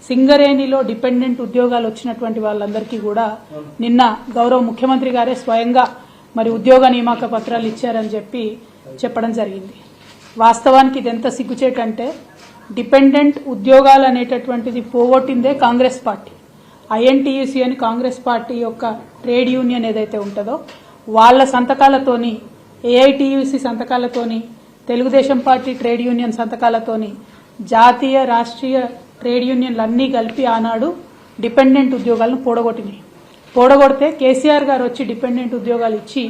సింగరేణిలో డిపెండెంట్ ఉద్యోగాలు వచ్చినటువంటి వాళ్ళందరికీ కూడా నిన్న గౌరవ ముఖ్యమంత్రి గారే స్వయంగా మరి ఉద్యోగ నియామక పత్రాలు ఇచ్చారని చెప్పడం జరిగింది. వాస్తవానికి ఇది ఎంత సిగ్గుచేటంటే డిపెండెంట్ ఉద్యోగాలు అనేటటువంటిది పోగొట్టిందే కాంగ్రెస్ పార్టీ. ఐఎన్టీయూసీ అని కాంగ్రెస్ పార్టీ యొక్క ట్రేడ్ యూనియన్ ఏదైతే ఉంటుందో వాళ్ళ సంతకాలతోని, ఏఐటీయూసీ సంతకాలతోని, తెలుగుదేశం పార్టీ ట్రేడ్ యూనియన్ సంతకాలతోని జాతీయ రాష్ట్రీయ ట్రేడ్ యూనియన్లన్నీ కలిపి ఆనాడు డిపెండెంట్ ఉద్యోగాలను పోడగొడితే కేసీఆర్ గారు వచ్చి డిపెండెంట్ ఉద్యోగాలు ఇచ్చి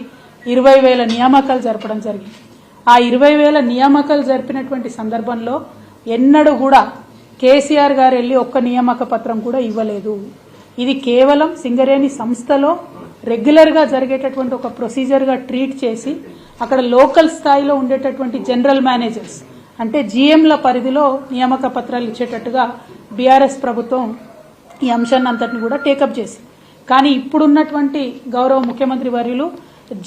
20,000 నియామకాలు జరపడం జరిగింది. ఆ 20,000 నియామకాలు జరిపినటువంటి సందర్భంలో ఎన్నడూ కూడా కేసీఆర్ గారు వెళ్ళి ఒక్క నియామక పత్రం కూడా ఇవ్వలేదు. ఇది కేవలం సింగరేణి సంస్థలో రెగ్యులర్గా జరిగేటటువంటి ఒక ప్రొసీజర్గా ట్రీట్ చేసి అక్కడ లోకల్ స్థాయిలో ఉండేటటువంటి జనరల్ మేనేజర్స్ అంటే జీఎంల పరిధిలో నియామక పత్రాలు ఇచ్చేటట్టుగా బీఆర్ఎస్ ప్రభుత్వం ఈ అంశాన్ని అంతటిని కూడా టేకప్ చేసింది. కానీ ఇప్పుడున్నటువంటి గౌరవ ముఖ్యమంత్రి వర్యులు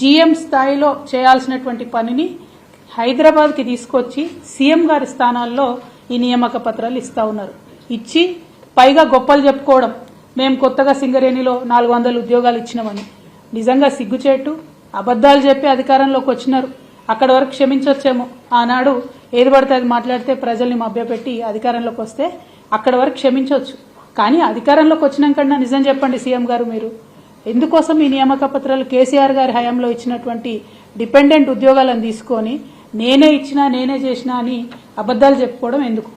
జీఎం స్థాయిలో చేయాల్సినటువంటి పనిని హైదరాబాద్కి తీసుకొచ్చి సీఎం గారి స్థానాల్లో ఈ నియామక పత్రాలు ఇస్తా ఉన్నారు. ఇచ్చి పైగా గొప్పలు చెప్పుకోవడం, మేము కొత్తగా సింగరేణిలో 400 ఉద్యోగాలు ఇచ్చినామని. నిజంగా సిగ్గుచేటు. అబద్దాలు చెప్పి అధికారంలోకి వచ్చినారు. అక్కడి వరకు క్షమించవచ్చేమో. ఆనాడు ఏది పడితే అది మాట్లాడితే ప్రజల్ని మభ్యపెట్టి అధికారంలోకి వస్తే అక్కడి వరకు క్షమించవచ్చు. కానీ అధికారంలోకి వచ్చినాకన్నా నిజం చెప్పండి సీఎం గారు, మీరు ఎందుకోసం ఈ నియామక పత్రాలు కేసీఆర్ గారి హయాంలో ఇచ్చినటువంటి డిపెండెంట్ ఉద్యోగాలను తీసుకొని నేనే ఇచ్చినా నేనే చేసినా అని అబద్దాలు చెప్పుకోవడం ఎందుకు?